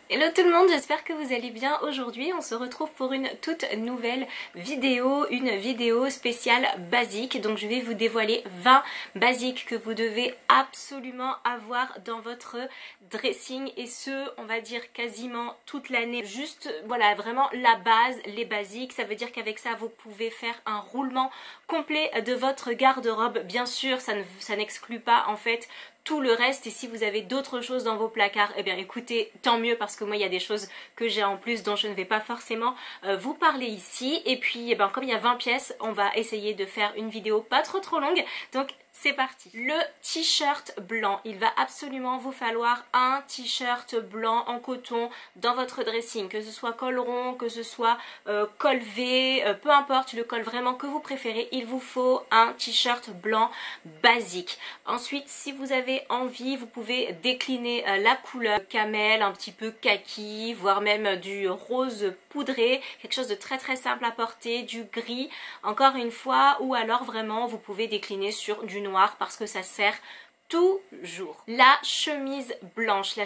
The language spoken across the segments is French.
Hello tout le monde, j'espère que vous allez bien. Aujourd'hui on se retrouve pour une toute nouvelle vidéo, une vidéo spéciale basique. Donc je vais vous dévoiler 20 basiques que vous devez absolument avoir dans votre dressing, et ce on va dire quasiment toute l'année. Juste voilà, vraiment la base, les basiques. Ça veut dire qu'avec ça vous pouvez faire un roulement complet de votre garde-robe. Bien sûr ça n'exclut pas en fait tout le reste, et si vous avez d'autres choses dans vos placards, eh bien écoutez, tant mieux, parce que moi il y a des choses que j'ai en plus dont je ne vais pas forcément vous parler ici. Et puis eh ben, comme il y a 20 pièces, on va essayer de faire une vidéo pas trop longue, donc c'est parti. Le t-shirt blanc, il va absolument vous falloir un t-shirt blanc en coton dans votre dressing, que ce soit col rond, que ce soit col V, peu importe le col vraiment que vous préférez, il vous faut un t-shirt blanc basique. Ensuite, si vous avez envie, vous pouvez décliner la couleur camel, un petit peu kaki, voire même du rose poudré, quelque chose de très simple à porter, du gris encore une fois, ou alors vraiment vous pouvez décliner sur du noir parce que ça sert toujours. La chemise blanche,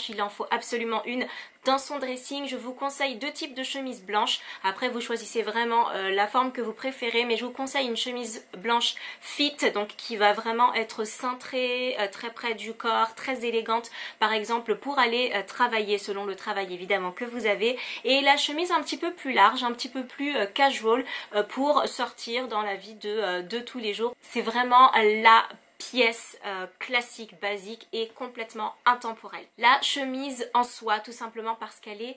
il en faut absolument une dans son dressing. Je vous conseille deux types de chemises blanches. Après vous choisissez vraiment la forme que vous préférez, mais je vous conseille une chemise blanche fit, donc qui va vraiment être cintrée, très près du corps, très élégante par exemple pour aller travailler, selon le travail évidemment que vous avez, et la chemise un petit peu plus large, un petit peu plus casual pour sortir dans la vie de tous les jours. C'est vraiment la pièce classique, basique et complètement intemporelle. La chemise en soie, tout simplement parce qu'elle est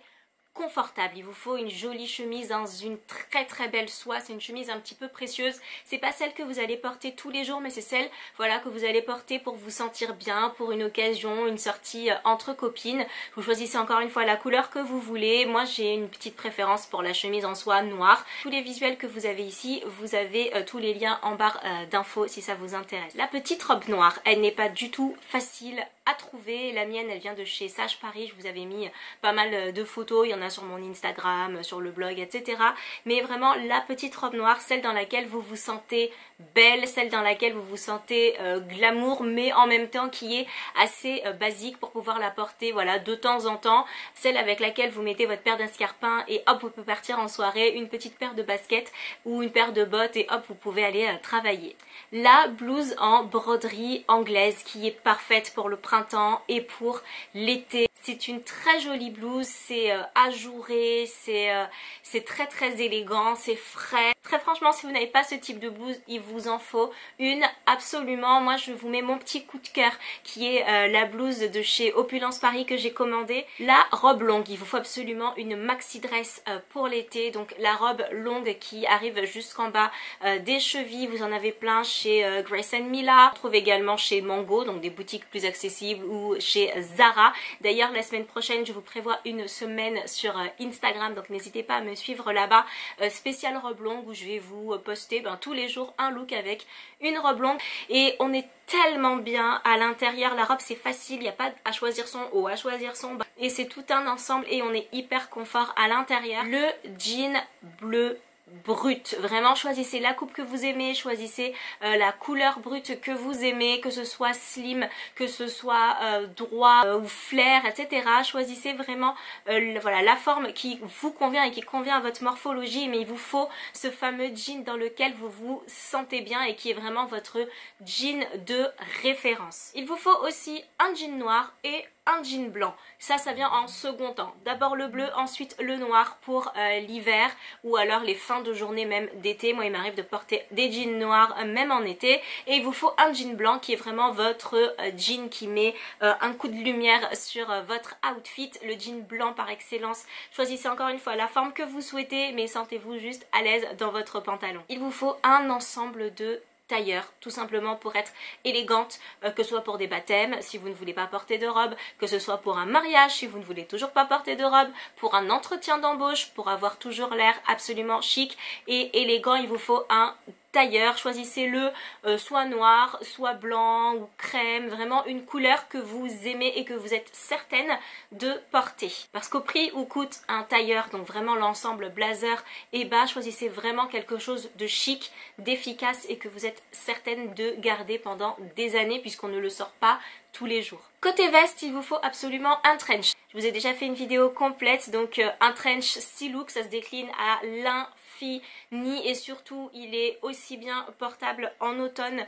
confortable. Il vous faut une jolie chemise dans une très belle soie. C'est une chemise un petit peu précieuse. C'est pas celle que vous allez porter tous les jours, mais c'est celle voilà que vous allez porter pour vous sentir bien, pour une occasion, une sortie entre copines. Vous choisissez encore une fois la couleur que vous voulez. Moi j'ai une petite préférence pour la chemise en soie noire. Tous les visuels que vous avez ici, vous avez tous les liens en barre d'infos si ça vous intéresse. La petite robe noire, elle n'est pas du tout facile à trouver. La mienne, elle vient de chez Sage Paris. Je vous avais mis pas mal de photos, il y en a sur mon Instagram, sur le blog, etc. Mais vraiment la petite robe noire, celle dans laquelle vous vous sentez belle, celle dans laquelle vous vous sentez glamour, mais en même temps qui est assez basique pour pouvoir la porter voilà de temps en temps. Celle avec laquelle vous mettez votre paire d'escarpins et hop vous pouvez partir en soirée, une petite paire de baskets ou une paire de bottes et hop vous pouvez aller travailler. La blouse en broderie anglaise qui est parfaite pour le printemps et pour l'été. C'est une très jolie blouse, c'est ajouré, c'est très élégant, c'est frais. Très franchement, si vous n'avez pas ce type de blouse, il vous en faut une absolument. Moi je vous mets mon petit coup de cœur qui est la blouse de chez Opulence Paris que j'ai commandée. La robe longue, il vous faut absolument une maxi dress pour l'été. Donc la robe longue qui arrive jusqu'en bas des chevilles, vous en avez plein chez Grace Mila. On trouve également chez Mango, donc des boutiques plus accessibles, ou chez Zara. D'ailleurs la semaine prochaine je vous prévois une semaine sur Instagram, donc n'hésitez pas à me suivre là-bas, spéciale robe longue, où je vais vous poster tous les jours un look avec une robe longue. Et on est tellement bien à l'intérieur, la robe c'est facile, il n'y a pas à choisir son haut, à choisir son bas, et c'est tout un ensemble et on est hyper confort à l'intérieur. Le jean bleu brut, vraiment choisissez la coupe que vous aimez, choisissez la couleur brute que vous aimez, que ce soit slim, que ce soit droit ou flair, etc. Choisissez vraiment voilà, la forme qui vous convient et qui convient à votre morphologie, mais il vous faut ce fameux jean dans lequel vous vous sentez bien et qui est vraiment votre jean de référence. Il vous faut aussi un jean noir et un jean blanc. Ça vient en second temps. D'abord le bleu, ensuite le noir pour l'hiver ou alors les fins de journée même d'été. Moi il m'arrive de porter des jeans noirs même en été. Et il vous faut un jean blanc qui est vraiment votre jean qui met un coup de lumière sur votre outfit. Le jean blanc par excellence. Choisissez encore une fois la forme que vous souhaitez, mais sentez-vous juste à l'aise dans votre pantalon. Il vous faut un ensemble de tailleur, tout simplement pour être élégante, que ce soit pour des baptêmes si vous ne voulez pas porter de robe, que ce soit pour un mariage si vous ne voulez toujours pas porter de robe, pour un entretien d'embauche, pour avoir toujours l'air absolument chic et élégant. Il vous faut un tailleur, choisissez-le soit noir, soit blanc ou crème, vraiment une couleur que vous aimez et que vous êtes certaine de porter. Parce qu'au prix où coûte un tailleur, donc vraiment l'ensemble blazer et bas, choisissez vraiment quelque chose de chic, d'efficace et que vous êtes certaine de garder pendant des années puisqu'on ne le sort pas tous les jours. Côté veste, il vous faut absolument un trench. Je vous ai déjà fait une vidéo complète, donc un trench sea look, ça se décline à l'infini et surtout il est aussi bien portable en automne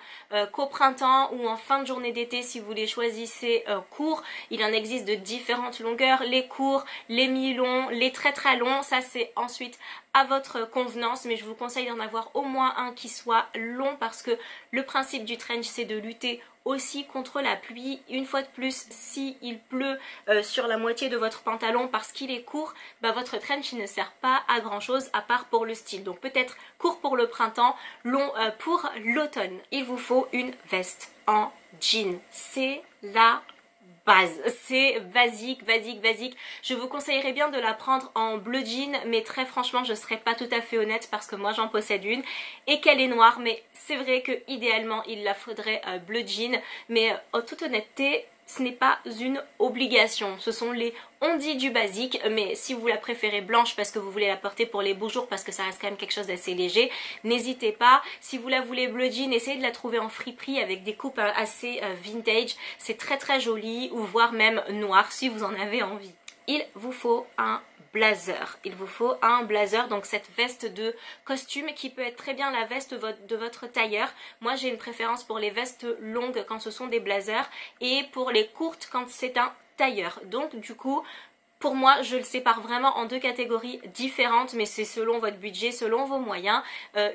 qu'au printemps ou en fin de journée d'été si vous les choisissez courts. Il en existe de différentes longueurs, les courts, les mi-longs, les très très longs, ça c'est ensuite à votre convenance, mais je vous conseille d'en avoir au moins un qui soit long parce que le principe du trench c'est de lutter aussi contre la pluie. Une fois de plus, si il pleut sur la moitié de votre pantalon parce qu'il est court, bah votre trench il ne sert pas à grand chose à part pour le style. Donc peut-être court pour le printemps, long pour l'automne. Il vous faut une veste en jean, c'est la base, c'est basique, basique, basique. Je vous conseillerais bien de la prendre en bleu jean, mais très franchement je serais pas tout à fait honnête parce que moi j'en possède une et qu'elle est noire, mais c'est vrai que idéalement il la faudrait bleu jean, mais en toute honnêteté ce n'est pas une obligation, ce sont les on dit du basique, mais si vous la préférez blanche parce que vous voulez la porter pour les beaux jours parce que ça reste quand même quelque chose d'assez léger, n'hésitez pas. Si vous la voulez bleu jean, essayez de la trouver en friperie avec des coupes assez vintage, c'est très très joli, ou voire même noir si vous en avez envie. Il vous faut un blazer. Il vous faut un blazer, donc cette veste de costume qui peut être très bien la veste de votre tailleur. Moi j'ai une préférence pour les vestes longues quand ce sont des blazers et pour les courtes quand c'est un tailleur. Donc du coup pour moi, je le sépare vraiment en deux catégories différentes, mais c'est selon votre budget, selon vos moyens.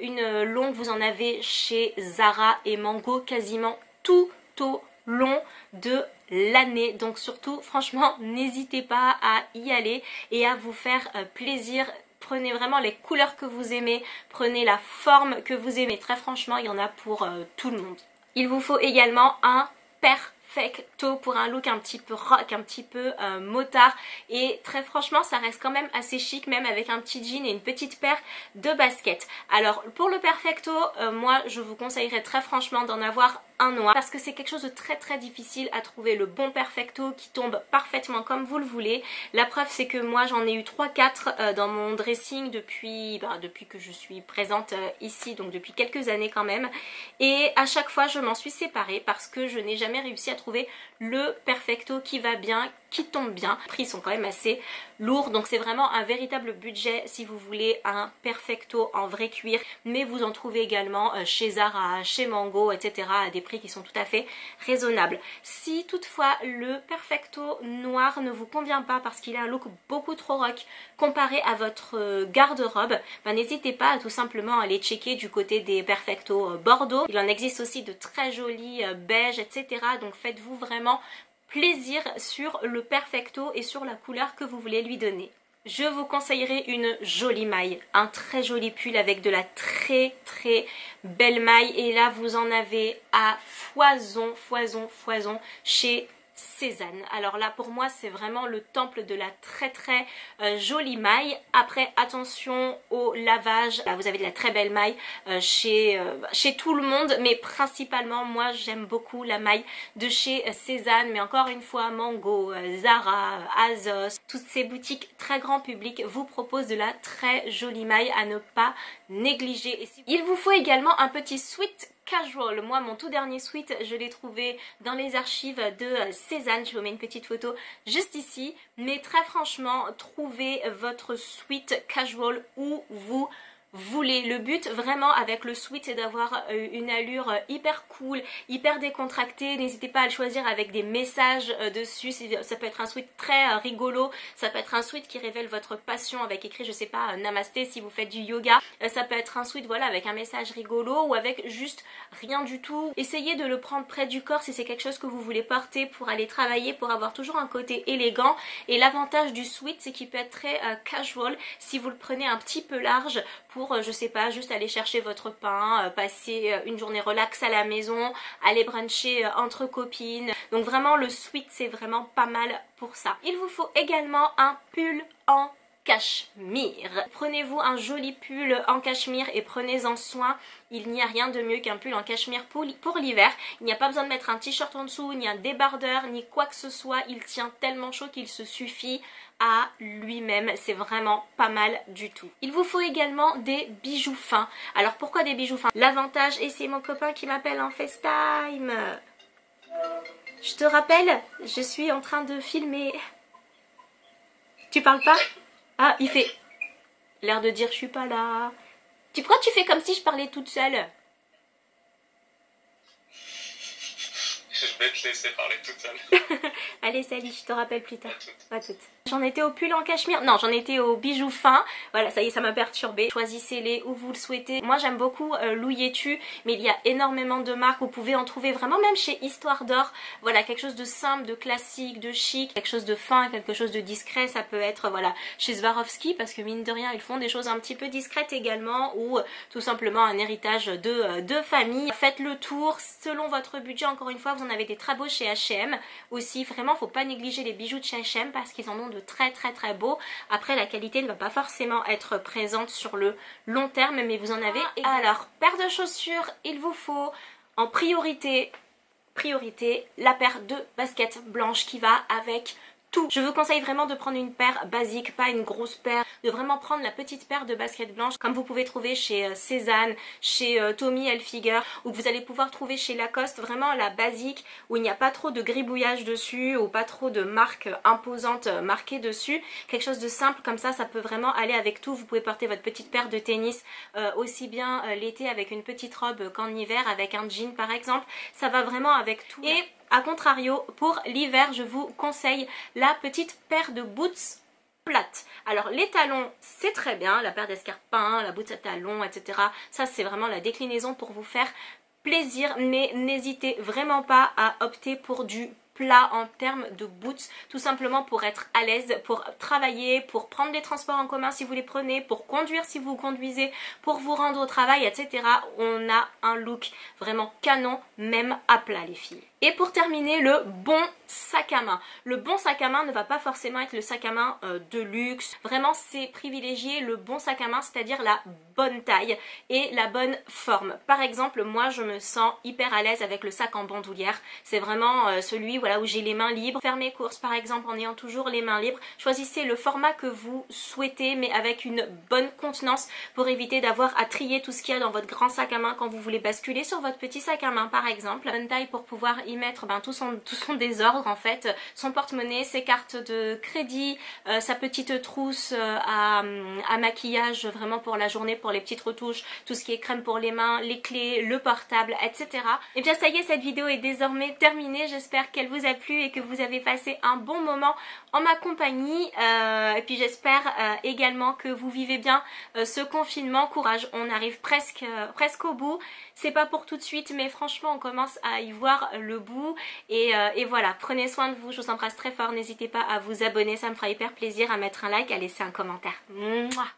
Une longue, vous en avez chez Zara et Mango quasiment tout au long de l'année. Donc surtout, franchement, n'hésitez pas à y aller et à vous faire plaisir. Prenez vraiment les couleurs que vous aimez, prenez la forme que vous aimez. Très franchement, il y en a pour tout le monde. Il vous faut également un perfecto pour un look un petit peu rock, un petit peu motard, et très franchement ça reste quand même assez chic, même avec un petit jean et une petite paire de baskets. Alors pour le perfecto, moi je vous conseillerais très franchement d'en avoir un noir parce que c'est quelque chose de très très difficile à trouver, le bon perfecto qui tombe parfaitement comme vous le voulez. La preuve c'est que moi j'en ai eu 3-4 dans mon dressing depuis que je suis présente ici, donc depuis quelques années quand même, et à chaque fois je m'en suis séparée parce que je n'ai jamais réussi à trouver le perfecto qui va bien, qui tombe bien. Les prix sont quand même assez lourds, donc c'est vraiment un véritable budget si vous voulez un perfecto en vrai cuir, mais vous en trouvez également chez Zara, chez Mango, etc. à des prix qui sont tout à fait raisonnables. Si toutefois le perfecto noir ne vous convient pas parce qu'il a un look beaucoup trop rock comparé à votre garde-robe, n'hésitez pas à tout simplement aller checker du côté des perfecto bordeaux. Il en existe aussi de très jolis beige, etc. Donc faites-vous vraiment plaisir sur le perfecto et sur la couleur que vous voulez lui donner. Je vous conseillerais une jolie maille, un très joli pull avec de la très très belle maille, et là vous en avez à foison, foison, foison chez Cézanne. Alors là pour moi c'est vraiment le temple de la très très jolie maille. Après attention au lavage, là vous avez de la très belle maille chez tout le monde, mais principalement moi j'aime beaucoup la maille de chez Cézanne, mais encore une fois Mango, Zara, Azos, toutes ces boutiques très grand public vous proposent de la très jolie maille à ne pas négliger. Il vous faut également un petit sweat casual. Moi mon tout dernier sweat je l'ai trouvé dans les archives de Cézanne, je vous mets une petite photo juste ici, mais très franchement trouvez votre sweat casual où vous voulez. Le but vraiment avec le sweat c'est d'avoir une allure hyper cool, hyper décontractée. N'hésitez pas à le choisir avec des messages dessus. Ça peut être un sweat très rigolo, ça peut être un sweat qui révèle votre passion avec écrit je sais pas namasté si vous faites du yoga, ça peut être un sweat voilà avec un message rigolo ou avec juste rien du tout. Essayez de le prendre près du corps si c'est quelque chose que vous voulez porter pour aller travailler, pour avoir toujours un côté élégant. Et l'avantage du sweat c'est qu'il peut être très casual si vous le prenez un petit peu large pour je sais pas, juste aller chercher votre pain, passer une journée relax à la maison, aller bruncher entre copines. Donc vraiment le sweat c'est vraiment pas mal pour ça. Il vous faut également un pull en cachemire. Prenez-vous un joli pull en cachemire et prenez-en soin. Il n'y a rien de mieux qu'un pull en cachemire pour l'hiver. Il n'y a pas besoin de mettre un t-shirt en dessous, ni un débardeur, ni quoi que ce soit. Il tient tellement chaud qu'il se suffit à lui-même. C'est vraiment pas mal du tout. Il vous faut également des bijoux fins. Alors pourquoi des bijoux fins? L'avantage, et c'est mon copain qui m'appelle en FaceTime. Je te rappelle, je suis en train de filmer. Tu parles pas? Ah, il fait l'air de dire je suis pas là. Pourquoi tu fais comme si je parlais toute seule? Je vais te laisser parler toute seule. Allez, salut, je te rappelle plus tard. À toutes. J'en étais au pull en cachemire. Non, j'en étais aux bijoux fins. Voilà, ça y est, ça m'a perturbée. Choisissez-les où vous le souhaitez. Moi, j'aime beaucoup Louis-tu, mais il y a énormément de marques. Vous pouvez en trouver vraiment même chez Histoire d'Or. Voilà, quelque chose de simple, de classique, de chic, quelque chose de fin, quelque chose de discret. Ça peut être, voilà, chez Swarovski, parce que mine de rien, ils font des choses un petit peu discrètes également, ou tout simplement un héritage de famille. Faites le tour selon votre budget. Encore une fois, vous en avez des très beaux chez H&M. Aussi, vraiment, faut pas négliger les bijoux de chez H&M parce qu'ils en ont de très beaux. Après, la qualité ne va pas forcément être présente sur le long terme, mais vous en avez. Alors, paire de chaussures, il vous faut en priorité la paire de baskets blanches qui va avec tout. Je vous conseille vraiment de prendre une paire basique, pas une grosse paire, de vraiment prendre la petite paire de baskets blanches comme vous pouvez trouver chez Cézanne, chez Tommy Hilfiger, ou que vous allez pouvoir trouver chez Lacoste, vraiment la basique où il n'y a pas trop de gribouillage dessus ou pas trop de marques imposantes marquées dessus. Quelque chose de simple comme ça peut vraiment aller avec tout. Vous pouvez porter votre petite paire de tennis aussi bien l'été avec une petite robe qu'en hiver avec un jean par exemple. Ça va vraiment avec tout. Et a contrario, pour l'hiver, je vous conseille la petite paire de boots plates. Alors les talons, c'est très bien, la paire d'escarpins, la boot à talons, etc. Ça, c'est vraiment la déclinaison pour vous faire plaisir, mais n'hésitez vraiment pas à opter pour du plat en termes de boots, tout simplement pour être à l'aise, pour travailler, pour prendre les transports en commun si vous les prenez, pour conduire si vous conduisez, pour vous rendre au travail, etc. On a un look vraiment canon, même à plat les filles. Et pour terminer, le bon sac à main. Le bon sac à main ne va pas forcément être le sac à main de luxe. Vraiment, c'est privilégier le bon sac à main, c'est-à-dire la bonne taille et la bonne forme. Par exemple, moi, je me sens hyper à l'aise avec le sac en bandoulière. C'est vraiment celui voilà, où j'ai les mains libres. Faire mes courses, par exemple, en ayant toujours les mains libres. Choisissez le format que vous souhaitez, mais avec une bonne contenance pour éviter d'avoir à trier tout ce qu'il y a dans votre grand sac à main quand vous voulez basculer sur votre petit sac à main, par exemple. La bonne taille pour pouvoir y mettre tout son désordre en fait, son porte-monnaie, ses cartes de crédit, sa petite trousse à maquillage vraiment pour la journée, pour les petites retouches, tout ce qui est crème pour les mains, les clés, le portable, etc. Et bien ça y est, cette vidéo est désormais terminée. J'espère qu'elle vous a plu et que vous avez passé un bon moment en ma compagnie. Et puis j'espère également que vous vivez bien ce confinement. Courage, on arrive presque au bout. C'est pas pour tout de suite, mais franchement on commence à y voir le bout. Et voilà, prenez soin de vous, je vous embrasse très fort. N'hésitez pas à vous abonner, ça me fera hyper plaisir, à mettre un like, à laisser un commentaire. Mouah.